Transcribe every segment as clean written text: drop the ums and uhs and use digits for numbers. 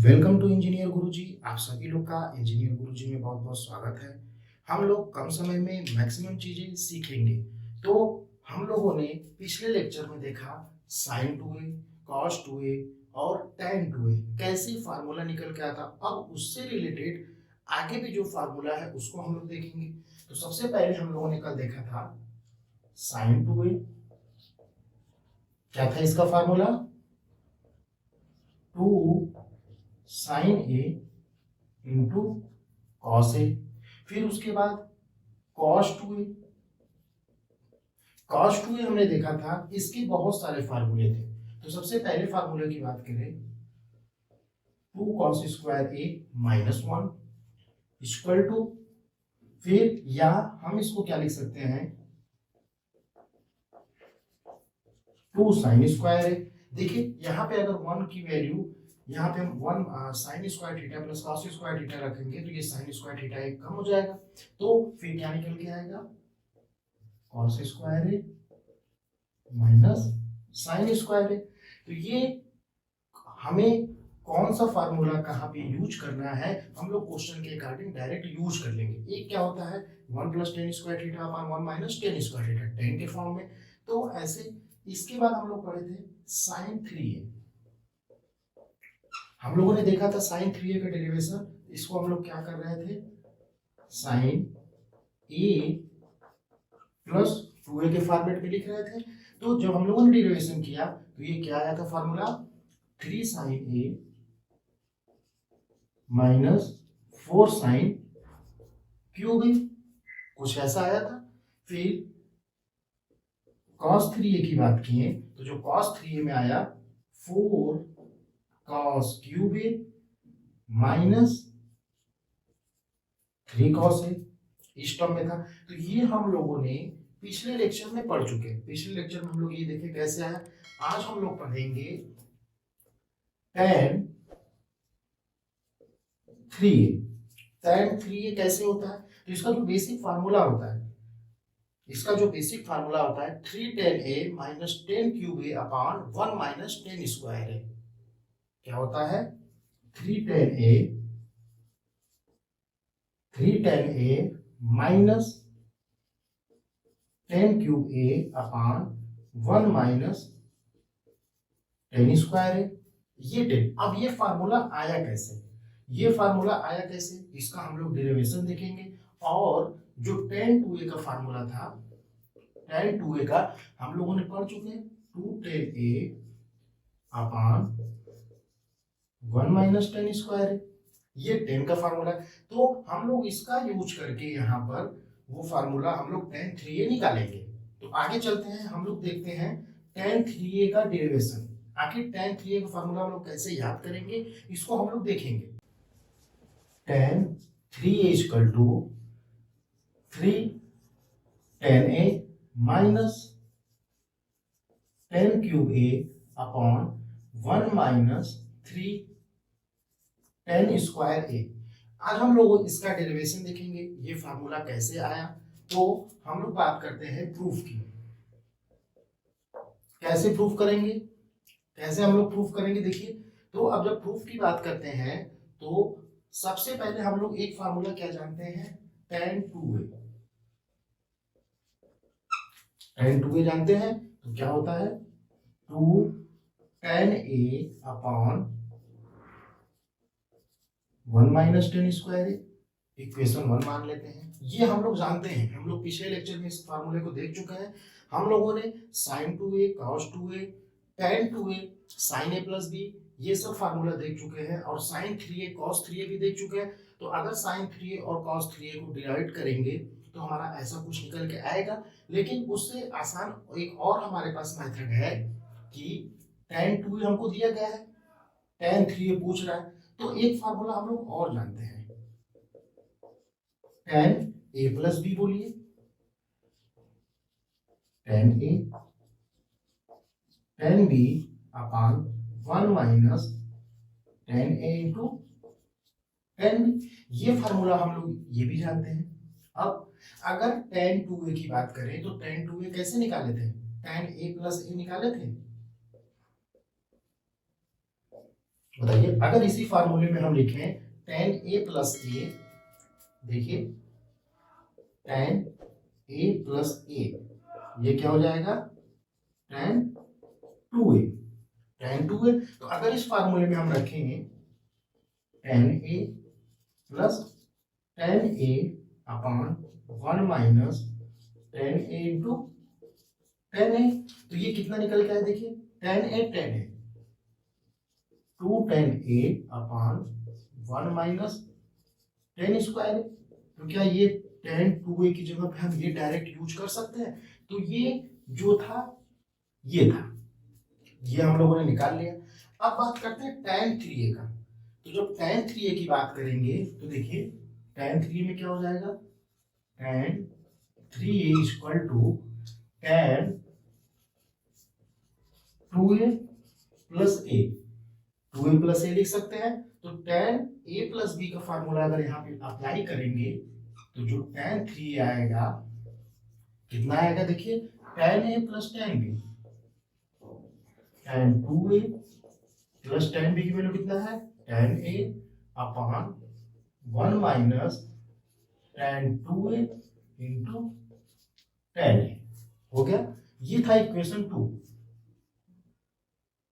Welcome to engineer गुरुजी। आप सभी लोग का इंजीनियर गुरुजी में बहुत बहुत स्वागत है। हम लोग कम समय में मैक्सिमम चीजें सीखेंगे। तो हम लोगों ने पिछले लेक्चर में देखा साइन 2a, कॉस 2a और tan 2a कैसे फार्मूला निकल के आता। अब उससे रिलेटेड आगे भी जो फार्मूला है उसको हम लोग देखेंगे। तो सबसे पहले हम लोगों ने कल देखा था साइन 2a। क्या था इसका फार्मूला? 2 sine a into cos A. फिर उसके बाद कॉस 2a। कॉस 2a हमने देखा था, इसके बहुत सारे फार्मूले थे। तो सबसे पहले फार्मूले की बात करें, 2 cos square a minus 1 equal to, फिर या हम इसको क्या लिख सकते हैं, 2 साइन स्क्वायर ए। देखिए यहाँ पे अगर 1 की वैल्यू, यहाँ पे हम 1 sine square theta plus cos square theta रखेंगे तो ये साइन स्क्वायर थीटा एक कम हो जाएगा। तो फिर क्या निकल के आएगा, cos square a minus sine square ए। तो ये हमें कौन सा फार्मूला कहाँ पे यूज करना है, हम लोग क्वेश्चन के अकॉर्डिंग डायरेक्ट यूज कर लेंगे। एक क्या होता है 1 plus ten square theta upon 1 minus tan square theta, ten के फॉर्म में। तो ऐसे इसके बाद हम लोग पढ़े थे साइन 3a। हम लोगों ने देखा था साइन 3a का डेरिवेशन। इसको हम लोग क्या कर रहे थे, साइन a प्लस 2a के फॉर्मेट में लिख रहे थे। तो जब हम लोगों ने डेरिवेशन किया तो ये क्या आया था फार्मूला, 3 sine a minus 4 sine cube A, कुछ ऐसा आया था। फिर cos 3a की बात किए तो जो cos 3a में आया 4 cos क्यूब ए माइनस 3 cos ए, इस टर्म में था। तो ये हम लोगों ने पिछले लेक्चर में पढ़ चुके हैं। पिछले लेक्चर में हम लोग ये देखे कैसे आया। आज हम लोग पढ़ेंगे tan 3a। tan 3a कैसे होता है, तो इसका जो बेसिक फार्मूला होता है, इसका जो बेसिक फार्मूला होता है 3 tan a minus tan cube A upon 1 minus tan square A. क्या होता है 3 tan a minus tan cube A upon 1 minus tan square A. ये टेन, अब ये फार्मूला आया कैसे, ये फार्मूला आया कैसे, इसका हम लोग डेरिवेशन देखेंगे। और जो tan 2a का फार्मूला था, tan 2a का हम लोगों ने पढ़ चुके हैं, 2 tan a upon 1 minus tan square है, ये tan का फार्मूला है। तो हम लोग इसका यूज करके यहाँ पर वो फार्मूला हम लोग tan 3a निकालेंगे। तो आगे चलते हैं, हम लोग देखते हैं tan 3a का डेरिवेशन। आखिर tan 3a का फार्मूला हम लोग कैसे याद करेंगे, इसको हम लोग देखेंगे। tan 3a equal to 3 tan a minus tan cube A upon 1 minus 3 tan square A. आज हम लोग इसका डेरिवेशन देखेंगे, ये फार्मूला कैसे आया। तो हम लोग बात करते हैं प्रूफ की। कैसे प्रूफ करेंगे, कैसे हम लोग प्रूफ करेंगे, देखिए। तो अब जब प्रूफ की बात करते हैं तो सबसे पहले हम लोग एक फार्मूला क्या जानते हैं, tan 2a। tan 2a जानते हैं, तो क्या होता है 2 tan a upon 1 minus tan square A, equation 1 मान लेते हैं। ये हम लोग जानते हैं, हम लोग पिछले लेक्चर में इस फार्मूले को देख चुके हैं। हम लोगों ने sine 2a, cos 2a, tan 2a, sine a plus b, ये सब फार्मूला देख चुके हैं। और साइन 3a, cos 3a भी देख चुके हैं। तो अगर साइन 3a और cos 3a को डिवाइड करेंगे तो हमारा ऐसा कुछ निकल के आएगा। लेकिन उससे आसान एक और हमारे पास मेथड है कि tan 2a हमको दिया गया है, tan 3a पूछ रहा है, तो एक फार्मूला हम लोग और जानते हैं, tan a प्लस बी। बोलिए tan a tan b upon 1 minus tan a into tan b। ये फार्मूला हम लोग ये भी जानते हैं। अब अगर tan 2a की बात करें तो tan 2a कैसे निकाले थे, tan a प्लस a निकाले थे। बताइए अगर इसी फार्मूले में हम लिखें tan a प्लस ए, देखिए tan a प्लस ए, ये क्या हो जाएगा tan 2a, tan 2a। तो अगर इस फार्मूले में हम रखेंगे tan a plus tan a upon 1 minus tan a into tan a, तो ये कितना निकल के आया देखिए tan a 2 tan a upon 1 minus tan square. तो क्या ये tan 2a की जगह पे हम ये डायरेक्ट यूज कर सकते हैं? तो ये जो था ये था, ये हम लोगों ने निकाल लिया। अब बात करते हैं tan 3a का। तो जब tan 3a की बात करेंगे तो देखिए tan 3a में क्या हो जाएगा, tan 3a equal to tan 2a plus a, 2a plus a लिख सकते हैं। तो tan a प्लस b का फार्मूला अगर यहाँ पे अप्लाई करेंगे तो जो tan 3 आएगा कितना आएगा देखिए tan a plus tan b, tan 2a plus tan b की वैल्यू कितना है tan a upon 1 minus tan 2a into tan a। हो गया, ये था इक्वेशन 2।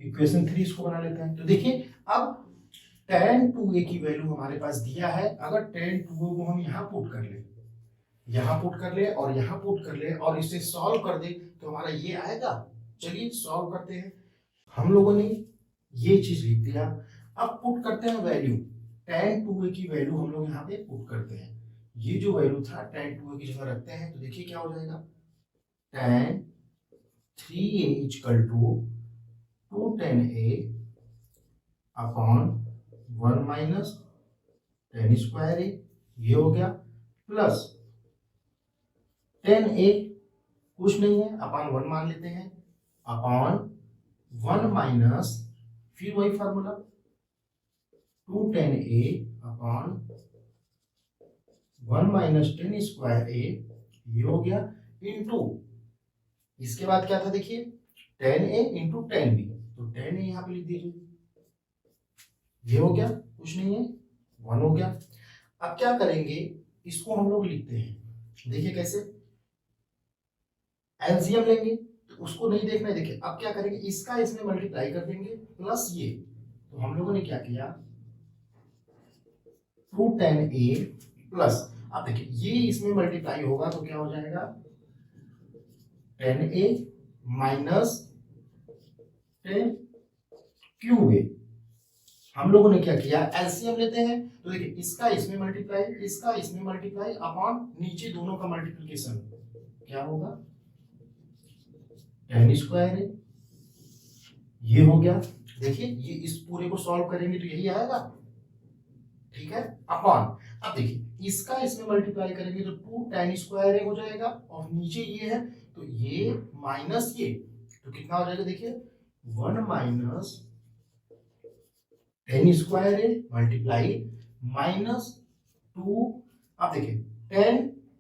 इक्वेशन 3 इसको बना लेते हैं। तो देखिए अब tan 2a की वैल्यू हमारे पास दिया है, अगर tan 2a को हम यहाँ पुट कर ले, यहाँ पुट कर ले और यहाँ पुट कर ले और इसे सॉल्व कर दे तो हमारा ये आएगा। चलिए सॉल्व करते हैं। हम लोगों ने ये चीज लिख दिया। अब पुट करते हैं वैल्यू, tan 2a की वैल्यू हम लोग यहाँ पे पुट करते हैं। ये जो वैल्यू था tan 2a की जगह रखते हैं तो देखिए क्या हो जाएगा, tan 3a equal to 2 tan a upon 1 minus tan square a, ये हो गया, प्लस tan a कुछ नहीं है अपॉन 1 मान लेते हैं, अपॉन 1 माइनस फिर वही formula 2 tan a upon 1 minus tan square a, ये हो गया, इनटू इसके बाद क्या था देखिए tan a into tan b। तो tan a यहाँ पे लिख दीजिए, ये हो गया, कुछ नहीं है 1 हो गया। अब क्या करेंगे, इसको हम लोग लिखते हैं, देखिए कैसे, एलसीएम लेंगे तो उसको नहीं देखना है। देखिए अब क्या करेंगे, इसका इसमें मल्टीप्लाई कर देंगे प्लस ये। तो हम लोगों ने क्या किया 2 tan a प्लस, अब देखिए ये इसमें मल्टीप्लाई होगा तो क्या हो जाएगा tan a minus tan cube a। हम लोगों ने क्या किया एलसीएम लेते हैं, तो देखिए इसका इसमें मल्टीप्लाई, इसका इसमें मल्टीप्लाई अपॉन नीचे दोनों का मल्टीप्लिकेशन, क्या होगा tan स्क्वायर है, ये हो गया। देखिए ये इस पूरे को सॉल्व करेंगे तो यही आएगा, ठीक है, अपॉन, अब देखिए इसका इसमें मल्टीप्लाई करेंगे तो 2 tan स्क्वायर है हो जाएगा, और नीचे ये है तो ये माइनस ये, तो कितना हो जाएगा देखिए 1 माइनस tan स्क्वायर है मल्टीप्लाई माइनस 2, अब देखिए tan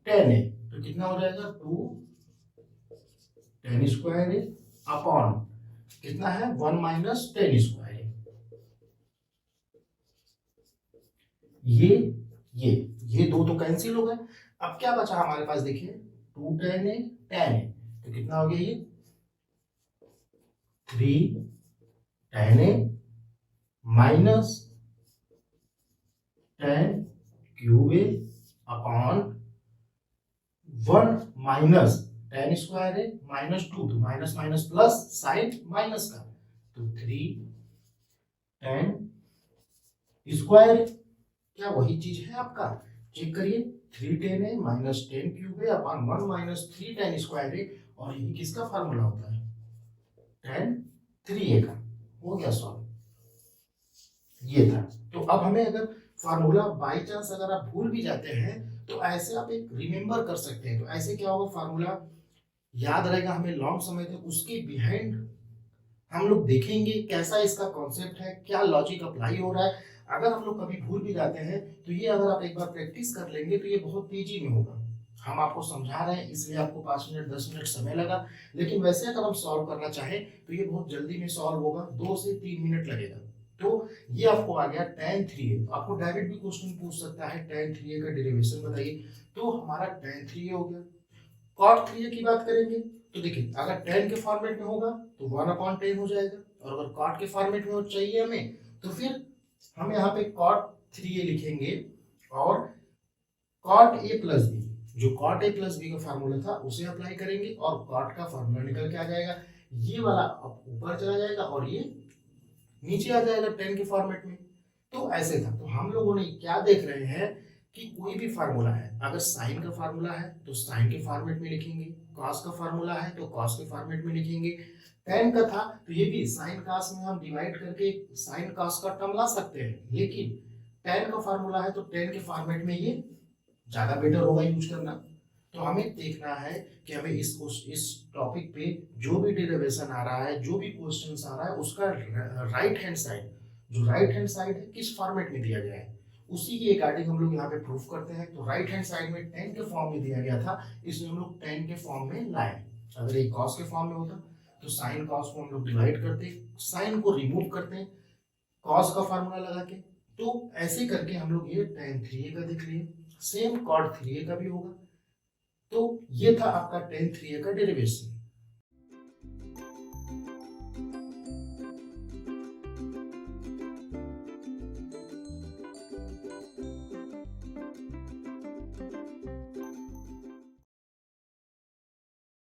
tan है तो कितना हो जाएगा 2 tan स्क्वायर है अपॉन कितना है 1 माइनस tan स्क्वायर है, ये दो तो कैंसिल हो गए। अब क्या बचा हमारे पास देखिए 2 tan है tan है, तो कितना हो गया ये 3 tan है माइनस tan क्यूब है अपॉन 1 माइनस tan स्क्वायर है माइनस 2, तो minus minus plus sign minus का, तो 3 tan स्क्वायर, क्या वही चीज है आपका, चेक करिए 3 tan है माइनस tan क्यूब है अपॉन 1 माइनस 3 tan स्क्वायर है, और ये किसका फार्मूला होता है tan 3a का। हो गया सॉल्व, ये था। तो अब हमें अगर फार्मूला बाई चांस अगर आप भूल भी जाते हैं तो ऐसे आप एक रिमेंबर कर सकते हैं। तो ऐसे क्या होगा, फार्मूला याद रहेगा हमें लॉन्ग समय तक, उसके बिहाइंड हम लोग देखेंगे कैसा इसका कॉन्सेप्ट है, क्या लॉजिक अप्लाई हो रहा है। अगर हम लोग कभी भूल भी जाते हैं तो ये अगर आप एक बार प्रैक्टिस कर लेंगे तो ये बहुत तेजी में होगा। हम आपको समझा रहे हैं इसलिए आपको 5 मिनट 10 मिनट समय लगा, लेकिन वैसे अगर हम सॉल्व करना चाहें तो ये बहुत जल्दी में सॉल्व होगा, 2 से 3 मिनट लगेगा। तो ये आपको आ गया tan 3a। तो आपको डायरेक्ट भी क्वेश्चन पूछ सकता है tan 3a का डेरिवेशन बताइए, तो हमारा tan 3a हो गया। cot 3a की बात करेंगे तो देखिए अगर tan के फॉर्मेट में होगा तो 1/10 हो जाएगा, और अगर cot के फॉर्मेट में चाहिए हमें तो फिर हम यहाँ पे cot 3a लिखेंगे, और cot a प्लस बी, जो cot a प्लस बी का फार्मूला था उसे अप्लाई करेंगे, और cot का फार्मूला निकल के आ जाएगा, ये वाला ऊपर चला जाएगा और ये नीचे आ जाएगा tan के फॉर्मेट में। तो ऐसे था। तो हम लोगों ने क्या देख रहे हैं कि कोई भी फार्मूला है, अगर साइन का फार्मूला है तो साइन के फॉर्मेट में लिखेंगे, कॉस का फार्मूला है तो कॉस के फॉर्मेट में लिखेंगे, tan का था तो ये भी साइन कॉस में हम डिवाइड करके साइन कॉस का टर्म ला सकते हैं, लेकिन tan का फार्मूला है तो tan के फॉर्मेट में ये ज्यादा बेटर होगा यूज करना। तो हमें देखना है कि हमें इस टॉपिक पे जो भी डेरिवेशन आ रहा है, जो भी क्वेश्चंस आ रहा है, उसका राइट हैंड साइड, जो राइट हैंड साइड है किस फॉर्मेट में दिया गया है, उसी के अकॉर्डिंग हम लोग यहाँ पे प्रूफ करते हैं। तो राइट हैंड साइड में tan के फॉर्म में दिया गया था, इसमें हम लोग tan के फॉर्म में लाए। अगर ये cos के फॉर्म में होता तो साइन cos को हम लोग डिवाइड करते, साइन को रिमूव करते cos का फार्मूला लगा के। तो ऐसे करके हम लोग ये tan 3a का देख लिए, सेम cot 3a का भी होगा। तो ये था आपका tan 3a का डेरिवेशन।